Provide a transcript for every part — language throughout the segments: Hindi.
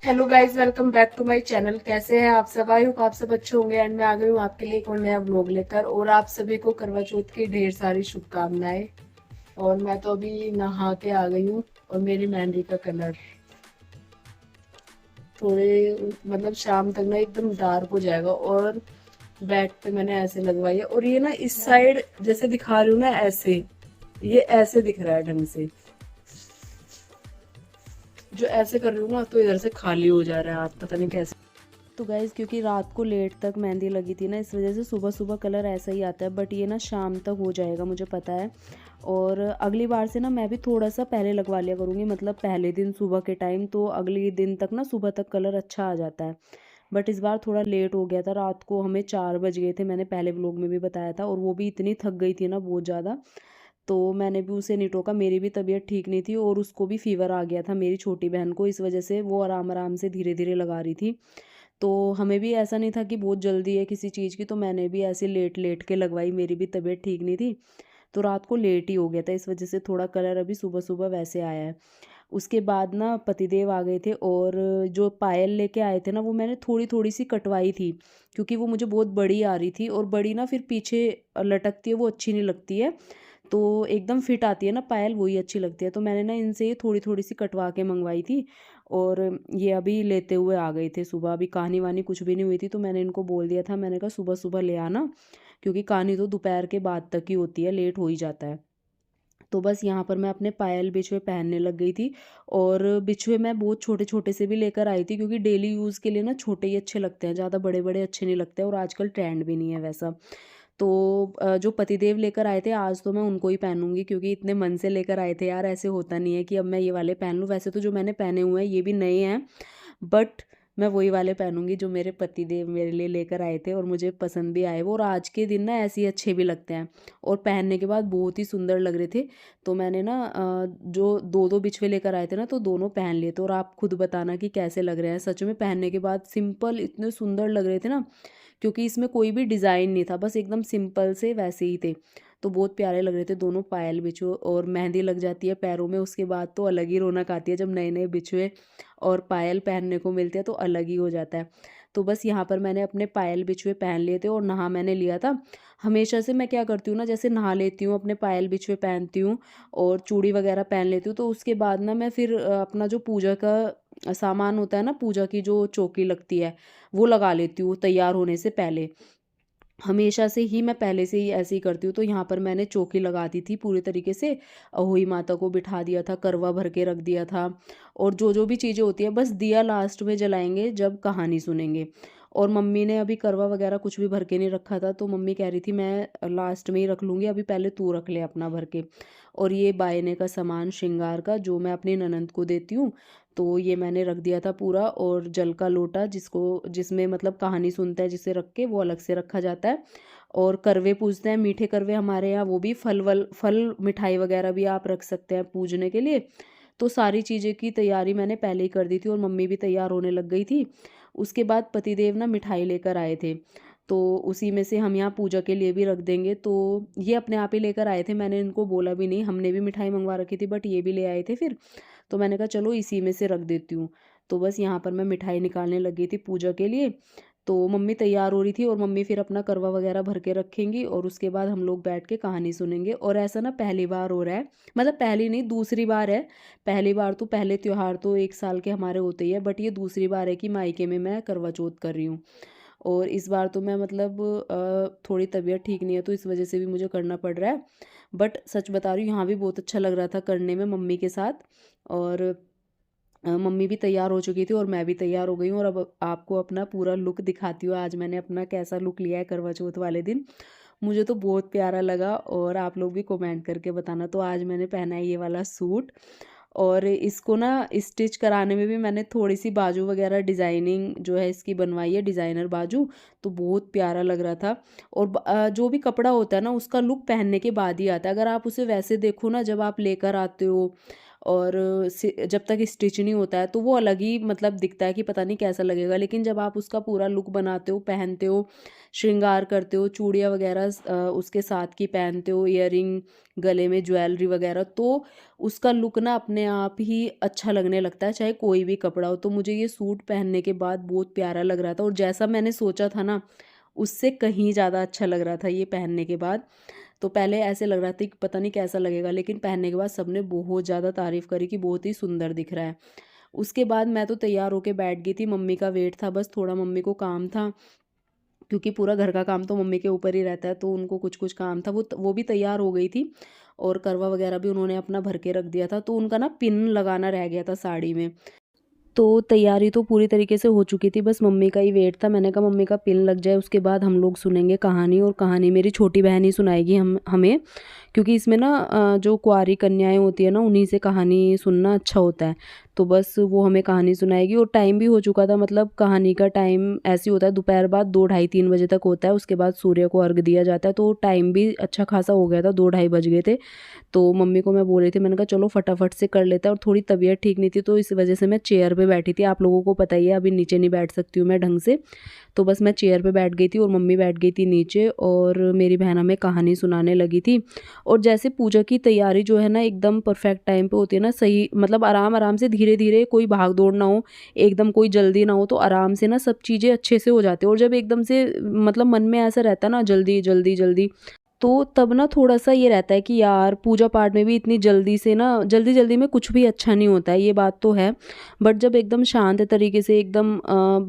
Hello guys, welcome back to my channel. कैसे हैं आप सब? आई होप आप सब अच्छे होंगे। एंड मैं आ गई हूँ आपके लिए एक और नया व्लॉग लेकर, और आप सभी को करवा चौथ की ढेर सारी शुभकामनाएं। और मैं तो अभी नहा के आ गई हूँ, और मेरी मेहंदी का कलर थोड़े मतलब शाम तक ना एकदम डार्क हो जाएगा। और बैक पे मैंने ऐसे लगवाई है, और ये ना इस साइड जैसे दिखा रही हूँ ना, ऐसे ये ऐसे दिख रहा है ढंग से। जो ऐसे कर रही हूँ ना, तो इधर से खाली हो जा रहा है हाथ, पता नहीं कैसे। तो गाइज़ क्योंकि रात को लेट तक मेहंदी लगी थी ना, इस वजह से सुबह सुबह कलर ऐसा ही आता है, बट ये ना शाम तक हो जाएगा मुझे पता है। और अगली बार से ना मैं भी थोड़ा सा पहले लगवा लिया करूँगी, मतलब पहले दिन सुबह के टाइम, तो अगले दिन तक ना सुबह तक कलर अच्छा आ जाता है। बट इस बार थोड़ा लेट हो गया था, रात को हमें 4 बज गए थे, मैंने पहले व्लॉग में भी बताया था, और वो भी इतनी थक गई थी ना बहुत ज़्यादा। तो मैंने भी उसे नहीं टोका, मेरी भी तबीयत ठीक नहीं थी, और उसको भी फीवर आ गया था मेरी छोटी बहन को, इस वजह से वो आराम आराम से धीरे धीरे लगा रही थी। तो हमें भी ऐसा नहीं था कि बहुत जल्दी है किसी चीज़ की, तो मैंने भी ऐसे लेट लेट के लगवाई, मेरी भी तबीयत ठीक नहीं थी। तो रात को लेट ही हो गया था, इस वजह से थोड़ा कलर अभी सुबह सुबह वैसे आया है। उसके बाद ना पतिदेव आ गए थे, और जो पायल लेके आए थे ना, वो मैंने थोड़ी थोड़ी सी कटवाई थी, क्योंकि वो मुझे बहुत बड़ी आ रही थी, और बड़ी ना फिर पीछे लटकती है, वो अच्छी नहीं लगती है। तो एकदम फिट आती है ना पायल, वही अच्छी लगती है, तो मैंने ना इनसे ये थोड़ी थोड़ी सी कटवा के मंगवाई थी। और ये अभी लेते हुए आ गए थे सुबह, अभी कहानी वानी कुछ भी नहीं हुई थी, तो मैंने इनको बोल दिया था, मैंने कहा सुबह सुबह ले आना, क्योंकि कहानी तो दोपहर के बाद तक ही होती है, लेट हो ही जाता है। तो बस यहाँ पर मैं अपने पायल बिछुए पहनने लग गई थी। और बिछुए मैं बहुत छोटे छोटे से भी लेकर आई थी, क्योंकि डेली यूज़ के लिए ना छोटे ही अच्छे लगते हैं, ज़्यादा बड़े बड़े अच्छे नहीं लगते, और आजकल ट्रेंड भी नहीं है वैसा। तो जो पतिदेव लेकर आए थे आज, तो मैं उनको ही पहनूंगी, क्योंकि इतने मन से लेकर आए थे यार, ऐसे होता नहीं है कि अब मैं ये वाले पहन लूँ। वैसे तो जो मैंने पहने हुए हैं ये भी नए हैं, बट मैं वही वाले पहनूंगी जो मेरे पतिदेव मेरे लिए लेकर आए थे, और मुझे पसंद भी आए वो, और आज के दिन ना ऐसे ही अच्छे भी लगते हैं, और पहनने के बाद बहुत ही सुंदर लग रहे थे। तो मैंने ना जो दो दो बिछवे लेकर आए थे ना, तो दोनों पहन लिए थे, और आप खुद बताना कि कैसे लग रहे हैं। सच में पहनने के बाद सिंपल इतने सुंदर लग रहे थे ना, क्योंकि इसमें कोई भी डिज़ाइन नहीं था, बस एकदम सिंपल से वैसे ही थे। तो बहुत प्यारे लग रहे थे दोनों पायल बिछुए, और मेहंदी लग जाती है पैरों में उसके बाद तो अलग ही रौनक आती है, जब नए नए बिछुए और पायल पहनने को मिलते हैं तो अलग ही हो जाता है। तो बस यहाँ पर मैंने अपने पायल बिछुए पहन लिए थे, और नहा मैंने लिया था। हमेशा से मैं क्या करती हूँ ना, जैसे नहा लेती हूँ, अपने पायल बिछुए पहनती हूँ, और चूड़ी वगैरह पहन लेती हूँ, तो उसके बाद ना मैं फिर अपना जो पूजा का सामान होता है ना, पूजा की जो चौकी लगती है, वो लगा लेती हूँ तैयार होने से पहले। हमेशा से ही मैं पहले से ही ऐसे ही करती हूँ। तो यहाँ पर मैंने चौकी लगा दी थी पूरी तरीके से, अहोई माता को बिठा दिया था, करवा भर के रख दिया था, और जो जो भी चीज़ें होती है, बस दिया लास्ट में जलाएंगे जब कहानी सुनेंगे। और मम्मी ने अभी करवा वगैरह कुछ भी भर के नहीं रखा था, तो मम्मी कह रही थी मैं लास्ट में ही रख लूँगी, अभी पहले तू रख ले अपना भर के। और ये बायने का सामान श्रृंगार का जो मैं अपनी ननंद को देती हूँ, तो ये मैंने रख दिया था पूरा। और जल का लोटा जिसको जिसमें मतलब कहानी सुनता है जिसे रख के, वो अलग से रखा जाता है। और करवे पूजते हैं, मीठे करवे हमारे यहाँ, वो भी फल मिठाई वगैरह भी आप रख सकते हैं पूजने के लिए। तो सारी चीज़ें की तैयारी मैंने पहले ही कर दी थी, और मम्मी भी तैयार होने लग गई थी। उसके बाद पतिदेव ना मिठाई लेकर आए थे, तो उसी में से हम यहाँ पूजा के लिए भी रख देंगे। तो ये अपने आप ही लेकर आए थे, मैंने इनको बोला भी नहीं, हमने भी मिठाई मंगवा रखी थी, बट ये भी ले आए थे फिर। तो मैंने कहा चलो इसी में से रख देती हूँ। तो बस यहाँ पर मैं मिठाई निकालने लगी थी पूजा के लिए। तो मम्मी तैयार हो रही थी, और मम्मी फिर अपना करवा वगैरह भर के रखेंगी, और उसके बाद हम लोग बैठ के कहानी सुनेंगे। और ऐसा ना पहली बार हो रहा है, मतलब पहली नहीं दूसरी बार है। पहली बार तो पहले त्योहार तो 1 साल के हमारे होते ही है, बट ये दूसरी बार है कि मायके में मैं करवा चौथ कर रही हूँ। और इस बार तो मैं मतलब थोड़ी तबीयत ठीक नहीं है, तो इस वजह से भी मुझे करना पड़ रहा है। बट सच बता रही हूँ, यहाँ भी बहुत अच्छा लग रहा था करने में मम्मी के साथ। और मम्मी भी तैयार हो चुकी थी, और मैं भी तैयार हो गई हूँ, और अब आपको अपना पूरा लुक दिखाती हूँ, आज मैंने अपना कैसा लुक लिया है करवा चौथ वाले दिन। मुझे तो बहुत प्यारा लगा, और आप लोग भी कमेंट करके बताना। तो आज मैंने पहना है ये वाला सूट, और इसको ना स्टिच कराने में भी मैंने थोड़ी सी बाजू वगैरह डिज़ाइनिंग जो है इसकी बनवाई है, डिज़ाइनर बाजू। तो बहुत प्यारा लग रहा था। और जो भी कपड़ा होता है ना, उसका लुक पहनने के बाद ही आता है, अगर आप उसे वैसे देखो ना जब आप लेकर आते हो, और जब तक स्टिच नहीं होता है तो वो अलग ही मतलब दिखता है कि पता नहीं कैसा लगेगा, लेकिन जब आप उसका पूरा लुक बनाते हो, पहनते हो, श्रृंगार करते हो, चूड़ियाँ वगैरह उसके साथ की पहनते हो, ईयरिंग, गले में ज्वेलरी वगैरह, तो उसका लुक ना अपने आप ही अच्छा लगने लगता है, चाहे कोई भी कपड़ा हो। तो मुझे ये सूट पहनने के बाद बहुत प्यारा लग रहा था, और जैसा मैंने सोचा था ना उससे कहीं ज़्यादा अच्छा लग रहा था ये पहनने के बाद। तो पहले ऐसे लग रहा था कि पता नहीं कैसा लगेगा, लेकिन पहनने के बाद सबने बहुत ज़्यादा तारीफ़ करी कि बहुत ही सुंदर दिख रहा है। उसके बाद मैं तो तैयार होके बैठ गई थी, मम्मी का वेट था, बस थोड़ा मम्मी को काम था, क्योंकि पूरा घर का काम तो मम्मी के ऊपर ही रहता है, तो उनको कुछ कुछ काम था। वो भी तैयार हो गई थी, और करवा वगैरह भी उन्होंने अपना भर के रख दिया था, तो उनका ना पिन लगाना रह गया था साड़ी में। तो तैयारी तो पूरी तरीके से हो चुकी थी, बस मम्मी का ही वेट था। मैंने कहा मम्मी का पिन लग जाए उसके बाद हम लोग सुनेंगे कहानी, और कहानी मेरी छोटी बहन ही सुनाएगी हमें, क्योंकि इसमें ना जो कुंवारी कन्याएं होती है ना उन्हीं से कहानी सुनना अच्छा होता है। तो बस वो हमें कहानी सुनाएगी, और टाइम भी हो चुका था, मतलब कहानी का टाइम ऐसे होता है दोपहर बाद 2 ढाई 3 बजे तक होता है, उसके बाद सूर्य को अर्घ दिया जाता है, तो टाइम भी अच्छा खासा हो गया था, 2 ढाई बज गए थे। तो मम्मी को मैं बोल रही थी, मैंने कहा चलो फटाफट से कर लेते हैं, और थोड़ी तबीयत ठीक नहीं थी तो इस वजह से मैं चेयर पे बैठी थी। आप लोगों को पता ही है अभी नीचे नहीं बैठ सकती हूँ मैं ढंग से, तो बस मैं चेयर पे बैठ गई थी और मम्मी बैठ गई थी नीचे, और मेरी बहन हमें कहानी सुनाने लगी थी। और जैसे पूजा की तैयारी जो है ना एकदम परफेक्ट टाइम पे होती है ना, सही मतलब आराम आराम से धीरे धीरे, कोई भाग दौड़ ना हो, एकदम कोई जल्दी ना हो, तो आराम से ना सब चीज़ें अच्छे से हो जाती है। और जब एकदम से मतलब मन में ऐसा रहता है ना जल्दी जल्दी जल्दी, तो तब ना थोड़ा-सा ये रहता है कि यार पूजा पाठ में भी इतनी जल्दी से ना जल्दी-जल्दी में कुछ भी अच्छा नहीं होता है, ये बात तो है। बट जब एकदम शांत तरीके से एकदम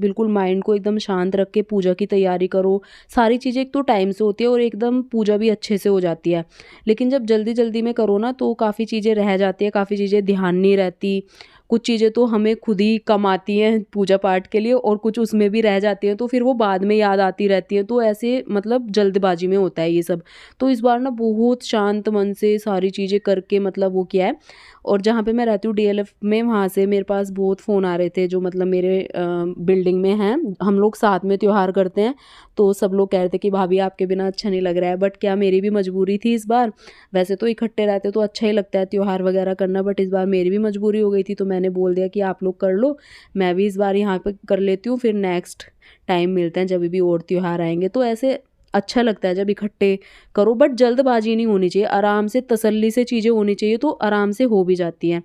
बिल्कुल माइंड को एकदम शांत रख के पूजा की तैयारी करो, सारी चीज़ें एक तो टाइम से होती है और एकदम पूजा भी अच्छे से हो जाती है। लेकिन जब जल्दी-जल्दी में करो ना तो काफ़ी चीज़ें रह जाती हैं, काफ़ी चीज़ें ध्यान नहीं रहती। कुछ चीज़ें तो हमें खुद ही कम आती हैं पूजा पाठ के लिए, और कुछ उसमें भी रह जाती हैं, तो फिर वो बाद में याद आती रहती हैं। तो ऐसे मतलब जल्दबाजी में होता है ये सब। तो इस बार ना बहुत शांत मन से सारी चीज़ें करके मतलब वो किया है। और जहाँ पे मैं रहती हूँ डीएलएफ में, वहाँ से मेरे पास बहुत फ़ोन आ रहे थे जो मतलब मेरे बिल्डिंग में हैं, हम लोग साथ में त्योहार करते हैं। तो सब लोग कह रहे थे कि भाभी आपके बिना अच्छा नहीं लग रहा है, बट क्या मेरी भी मजबूरी थी इस बार। वैसे तो इकट्ठे रहते तो अच्छा ही लगता है त्योहार वगैरह करना, बट इस बार मेरी भी मजबूरी हो गई थी, तो मैंने बोल दिया कि आप लोग कर लो, मैं भी इस बार यहाँ पे कर लेती हूँ, फिर नेक्स्ट टाइम मिलते हैं जब भी और त्योहार आएंगे। तो ऐसे अच्छा लगता है जब इकट्ठे करो, बट जल्दबाजी नहीं होनी चाहिए, आराम से तसल्ली से चीज़ें होनी चाहिए, तो आराम से हो भी जाती हैं।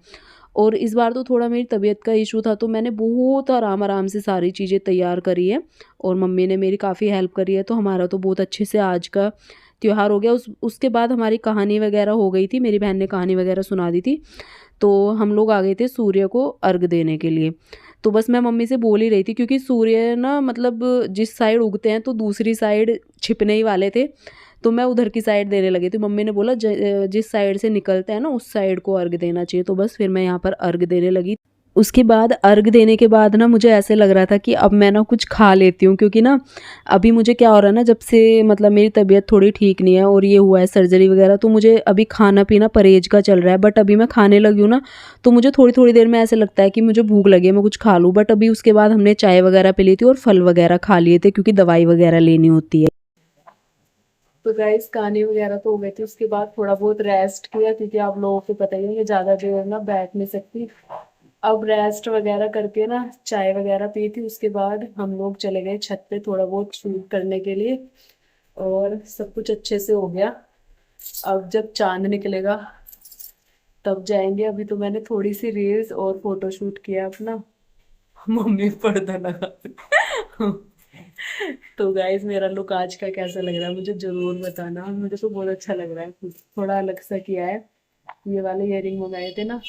और इस बार तो थोड़ा मेरी तबीयत का इशू था, तो मैंने बहुत आराम आराम से सारी चीज़ें तैयार करी है, और मम्मी ने मेरी काफ़ी हेल्प करी है, तो हमारा तो बहुत अच्छे से आज का त्योहार हो गया। उसके बाद हमारी कहानी वगैरह हो गई थी, मेरी बहन ने कहानी वगैरह सुना दी थी, तो हम लोग आ गए थे सूर्य को अर्घ देने के लिए। तो बस मैं मम्मी से बोल ही रही थी, क्योंकि सूर्य ना मतलब जिस साइड उगते हैं तो दूसरी साइड छिपने ही वाले थे, तो मैं उधर की साइड देने लगी थी। मम्मी ने बोला जिस साइड से निकलते हैं ना उस साइड को अर्घ देना चाहिए, तो बस फिर मैं यहाँ पर अर्घ देने लगी। उसके बाद अर्घ देने के बाद ना मुझे ऐसे लग रहा था कि अब मैं ना कुछ खा लेती हूँ, क्योंकि ना अभी मुझे क्या हो रहा है ना, जब से मतलब मेरी तबीयत थोड़ी ठीक नहीं है और ये हुआ है सर्जरी वगैरह, तो मुझे अभी खाना पीना परहेज का चल रहा है। बट अभी मैं खाने लगी हूँ ना, तो मुझे थोड़ी थोड़ी देर में ऐसे लगता है कि मुझे भूख लगी है, मैं कुछ खा लूँ। बट अभी उसके बाद हमने चाय वगैरह पी ली थी और फल वगैरह खा लिए थे, क्योंकि दवाई वगैरह लेनी होती है। तो गाइस कहानी वगैरह तो हो गई थी, उसके बाद थोड़ा बहुत रेस्ट किया, क्योंकि आप लोगों को पता ही है कि ज्यादा देर ना बैठ नहीं सकती। अब रेस्ट वगैरह करके ना चाय वगैरह पी थी, उसके बाद हम लोग चले गए छत पे थोड़ा बहुत शूट करने के लिए, और सब कुछ अच्छे से हो गया। अब जब चांद निकलेगा तब जाएंगे। अभी तो मैंने थोड़ी सी रील्स और फोटो शूट किया अपना। मम्मी पर्दा लगा। तो गाइस मेरा लुक आज का कैसा लग रहा है मुझे जरूर बताना, मुझे तो बहुत अच्छा लग रहा है, थोड़ा अलग सा किया है। ये वाले इयरिंग मंगाए थे ना,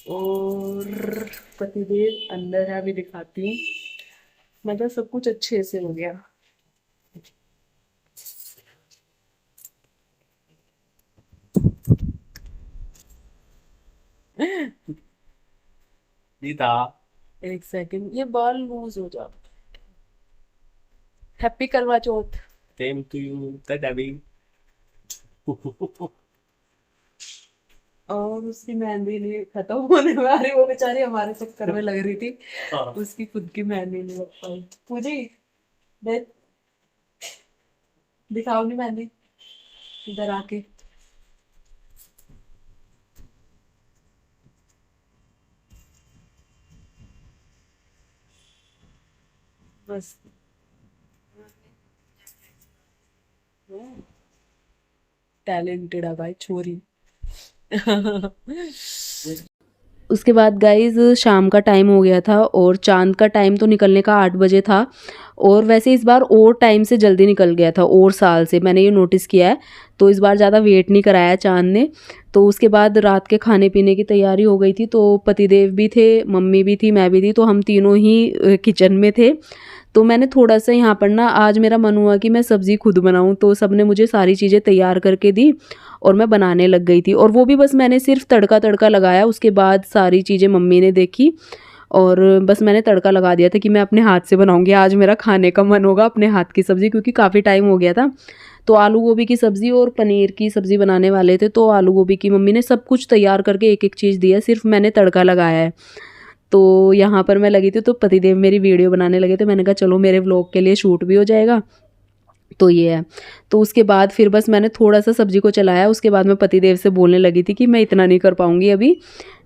और पतिदेव अंदर है, अभी दिखाती हूँ। मतलब सब कुछ अच्छे से हो गया। Dita, एक सेकंड, ये बॉल लूज हो जा। Happy Karva Chauth. same to you, Tadabi. और उसकी मेहंदी नहीं खत्म होने वाली, वो बेचारी हमारे चक्कर में लग रही थी, हाँ, उसकी खुद की मेहंदी नहीं लग पाई। पूजी देख, दिखाओ नहीं मेहंदी इधर आके। बस टैलेंटेड है भाई छोरी। उसके बाद गाइज शाम का टाइम हो गया था और चांद का टाइम तो निकलने का 8 बजे था, और वैसे इस बार और टाइम से जल्दी निकल गया था, और साल से मैंने ये नोटिस किया है। तो इस बार ज़्यादा वेट नहीं कराया चांद ने। तो उसके बाद रात के खाने पीने की तैयारी हो गई थी, तो पतिदेव भी थे, मम्मी भी थी, मैं भी थी, तो हम तीनों ही किचन में थे। तो मैंने थोड़ा सा यहाँ पर ना, आज मेरा मन हुआ कि मैं सब्ज़ी खुद बनाऊँ, तो सब ने मुझे सारी चीज़ें तैयार करके दी और मैं बनाने लग गई थी। और वो भी बस मैंने सिर्फ तड़का लगाया, उसके बाद सारी चीज़ें मम्मी ने देखी और बस मैंने तड़का लगा दिया था कि मैं अपने हाथ से बनाऊंगी, आज मेरा खाने का मन होगा अपने हाथ की सब्ज़ी, क्योंकि काफ़ी टाइम हो गया था। तो आलू गोभी की सब्ज़ी और पनीर की सब्ज़ी बनाने वाले थे, तो आलू गोभी की मम्मी ने सब कुछ तैयार करके एक एक चीज़ दिया, सिर्फ मैंने तड़का लगाया है। तो यहाँ पर मैं लगी थी, तो पतिदेव मेरी वीडियो बनाने लगे थे, मैंने कहा चलो मेरे व्लॉग के लिए शूट भी हो जाएगा। तो ये है। तो उसके बाद फिर बस मैंने थोड़ा सा सब्ज़ी को चलाया, उसके बाद मैं पतिदेव से बोलने लगी थी कि मैं इतना नहीं कर पाऊँगी अभी,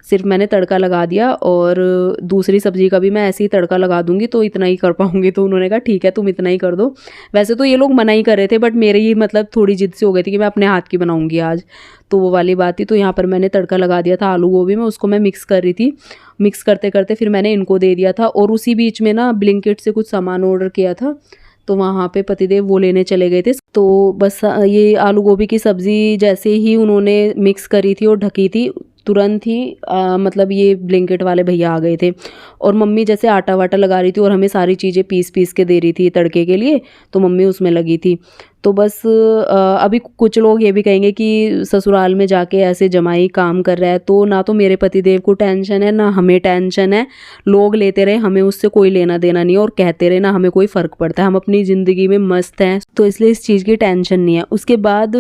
सिर्फ मैंने तड़का लगा दिया और दूसरी सब्ज़ी का भी मैं ऐसे ही तड़का लगा दूँगी, तो इतना ही कर पाऊँगी। तो उन्होंने कहा ठीक है तुम इतना ही कर दो। वैसे तो ये लोग मना ही कर रहे थे, बट मेरे ही मतलब थोड़ी जिद से हो गई थी कि मैं अपने हाथ की बनाऊँगी आज, तो वो वाली बात थी। तो यहाँ पर मैंने तड़का लगा दिया था आलू गोभी में, उसको मैं मिक्स कर रही थी। मिक्स करते करते फिर मैंने इनको दे दिया था, और उसी बीच में ना ब्लिंकिट से कुछ सामान ऑर्डर किया था, तो वहाँ पे पतिदेव वो लेने चले गए थे। तो बस ये आलू गोभी की सब्ज़ी जैसे ही उन्होंने मिक्स करी थी और ढकी थी, तुरंत ही मतलब ये ब्लिंकिट वाले भैया आ गए थे, और मम्मी जैसे आटा वाटा लगा रही थी और हमें सारी चीज़ें पीस पीस के दे रही थी तड़के के लिए, तो मम्मी उसमें लगी थी। तो बस अभी कुछ लोग ये भी कहेंगे कि ससुराल में जाके ऐसे जमाई काम कर रहा है, तो ना तो मेरे पतिदेव को टेंशन है ना हमें टेंशन है। लोग लेते रहे, हमें उससे कोई लेना देना नहीं है, और कहते रहे ना हमें कोई फ़र्क पड़ता है, हम अपनी ज़िंदगी में मस्त हैं, तो इसलिए इस चीज़ की टेंशन नहीं है। उसके बाद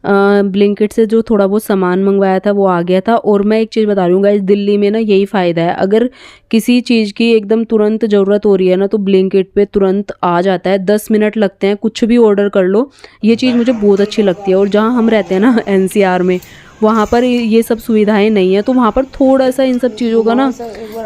ब्लिंकिट से जो थोड़ा बहुत सामान मंगवाया था वो आ गया था। और मैं एक चीज़ बता रही हूँ गाइस, दिल्ली में ना यही फ़ायदा है, अगर किसी चीज़ की एकदम तुरंत ज़रूरत हो रही है ना, तो ब्लिंकिट पे तुरंत आ जाता है, 10 मिनट लगते हैं, कुछ भी ऑर्डर कर लो। ये चीज़ मुझे बहुत अच्छी लगती है। और जहाँ हम रहते हैं ना NCR में, वहाँ पर ये सब सुविधाएं नहीं है, तो वहाँ पर थोड़ा सा इन सब चीज़ों का ना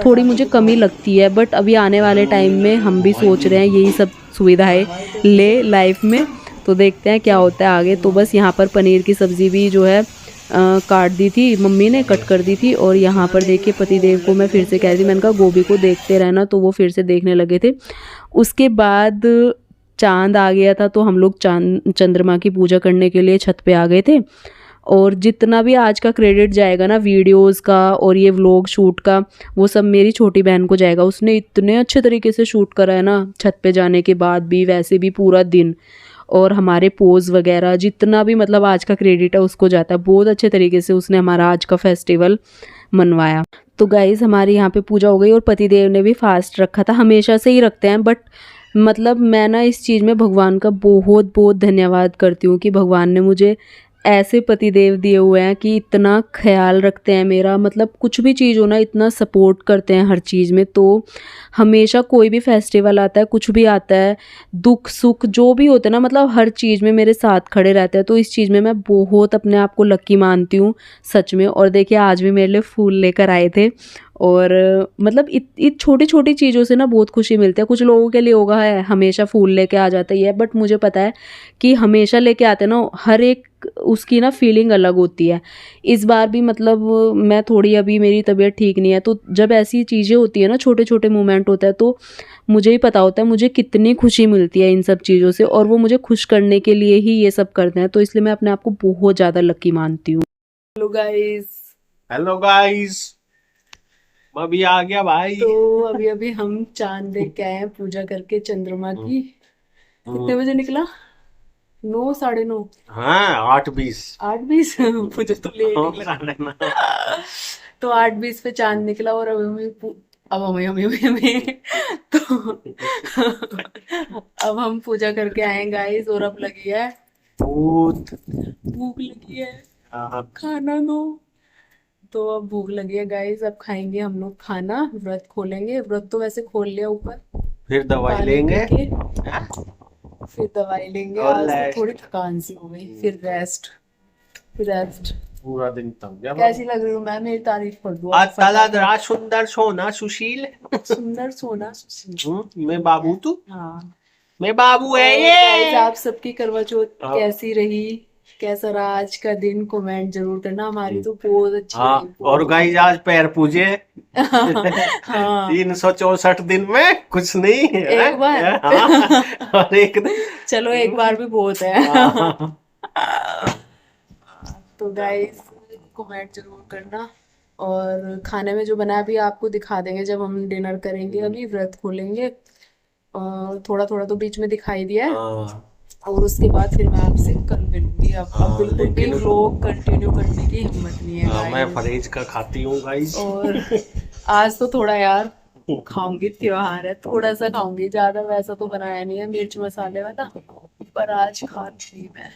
थोड़ी मुझे कमी लगती है। बट अभी आने वाले टाइम में हम भी सोच रहे हैं यही सब सुविधाएं ले लाइफ में, तो देखते हैं क्या होता है आगे। तो बस यहाँ पर पनीर की सब्ज़ी भी जो है काट दी थी मम्मी ने, कट कर दी थी। और यहाँ पर देखिए पतिदेव को मैं फिर से कह रही थी, मैंने कहा गोभी को देखते रहना, तो वो फिर से देखने लगे थे। उसके बाद चांद आ गया था, तो हम लोग चंद्रमा की पूजा करने के लिए छत पे आ गए थे। और जितना भी आज का क्रेडिट जाएगा ना वीडियोस का और ये व्लॉग शूट का, वो सब मेरी छोटी बहन को जाएगा। उसने इतने अच्छे तरीके से शूट करा है ना, छत पे जाने के बाद भी, वैसे भी पूरा दिन, और हमारे पोज वगैरह जितना भी मतलब आज का क्रेडिट है उसको जाता है। बहुत अच्छे तरीके से उसने हमारा आज का फेस्टिवल मनवाया। तो गाइज़ हमारी यहाँ पे पूजा हो गई, और पतिदेव ने भी फास्ट रखा था, हमेशा से ही रखते हैं, बट मतलब मैं ना इस चीज़ में भगवान का बहुत बहुत धन्यवाद करती हूँ कि भगवान ने मुझे ऐसे पतिदेव दिए हुए हैं कि इतना ख्याल रखते हैं मेरा, मतलब कुछ भी चीज़ हो ना इतना सपोर्ट करते हैं हर चीज़ में। तो हमेशा कोई भी फेस्टिवल आता है, कुछ भी आता है, दुख सुख जो भी होता है ना, मतलब हर चीज़ में मेरे साथ खड़े रहते हैं। तो इस चीज़ में मैं बहुत अपने आप को लकी मानती हूँ सच में। और देखिए आज भी मेरे लिए फूल लेकर आए थे, और मतलब इत छोटी छोटी चीज़ों से ना बहुत खुशी मिलती है। कुछ लोगों के लिए होगा है हमेशा फूल लेके आ जाता ही है, बट मुझे पता है कि हमेशा लेके आते ना, हर एक उसकी ना फीलिंग अलग होती है। इस बार भी मतलब मैं थोड़ी, अभी मेरी तबीयत ठीक नहीं है, तो जब ऐसी चीज़ें होती है ना, छोटे छोटे मोमेंट होता है, तो मुझे ही पता होता है मुझे कितनी खुशी मिलती है इन सब चीज़ों से, और वो मुझे खुश करने के लिए ही ये सब करते हैं। तो इसलिए मैं अपने आप को बहुत ज़्यादा लकी मानती हूँ। हेलो गाइस, अभी आ गया भाई। तो अभी अभी हम चांद देख के आए हैं पूजा करके चंद्रमा की। कितने बजे निकला? 9, 9:30। हाँ 8:20। 8:20 मुझे तो लेट ही लगा। तो 8:20 पे चांद निकला, और अब हमें तो अब हम पूजा करके आए गाइस, और अब लगी है भूख लगी है, खाना दो। तो अब भूख लगी है गाइस, अब खाएंगे हम लोग खाना, व्रत खोलेंगे। व्रत तो वैसे खोल लिया ऊपर, फिर दवाई पानी लेंगे, पी के फिर दवाई लेंगे। और आज तो रेस्ट। थोड़ी थकान सी हो गई, फिर रेस्ट। पूरा दिन तक जब कैसी लग रही हूँ मैं? मेरी तारीफ कर दो आज ताला दरा सुंदर सोना सुशील। सुंदर सोना सुशील। मैं बाबू तू हाँ। मैं बाबू है और ये। guys, आप सबकी करवा चौथ हाँ। कैसी रही, कैसा रहा आज का दिन, कमेंट जरूर करना। हमारी तो बहुत अच्छी हाँ रही, और बहुत। गाइस आज पैर पूजे हाँ 364 दिन में कुछ नहीं है। एक बार। हाँ, और एक दिन चलो एक बार भी बहुत है। हाँ। तो गाइस कमेंट जरूर करना। और खाने में जो बना भी आपको दिखा देंगे जब हम डिनर करेंगे, अभी व्रत खोलेंगे। और थोड़ा थोड़ा तो बीच में दिखाई दिया है। हाँ, और उसके बाद फिर मैं आपसे कल मिलूंगी। अब हाँ, बिल्कुल भी लेकिन- व्लॉग कंटिन्यू करने की हिम्मत नहीं है मैं guys। परहेज का खाती हूँ गाइस। और आज तो थोड़ा यार खाऊंगी, त्योहार है, थोड़ा सा खाऊंगी, ज्यादा वैसा तो बनाया नहीं है मिर्च मसाले वाला, पर आज खाती मैं।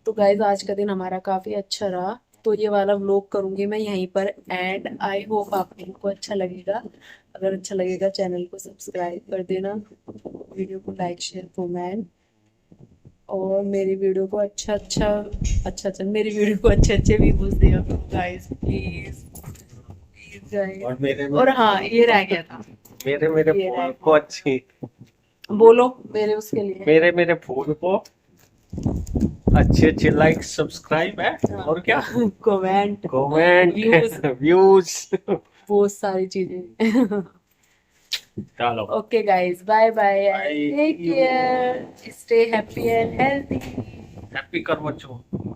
तो गाइज आज का दिन हमारा काफी अच्छा रहा। तो ये वाला व्लॉग करूंगी मैं यहीं पर एंड। आई होप आप लोगों को अच्छा लगेगा। अगर अच्छा लगेगा चैनल को सब्सक्राइब कर देना, वीडियो को लाइक शेयर कमेंट, और मेरी वीडियो को अच्छा मेरी वीडियो को अच्छे अच्छे व्यूज दिया करो गाइस, प्लीज प्लीज गाइस। और मेरे और हाँ ये रह गया था, मेरे ये फूल को अच्छी बोलो मेरे उसके लिए। मेरे फूल को अच्छे लाइक सब्सक्राइब है और क्या कमेंट कमेंट Views. व्यूज। बहुत सारी चीजें। चलो okay guys, bye bye, Bye. Take care, stay happy and healthy. Happy Karva Chauth.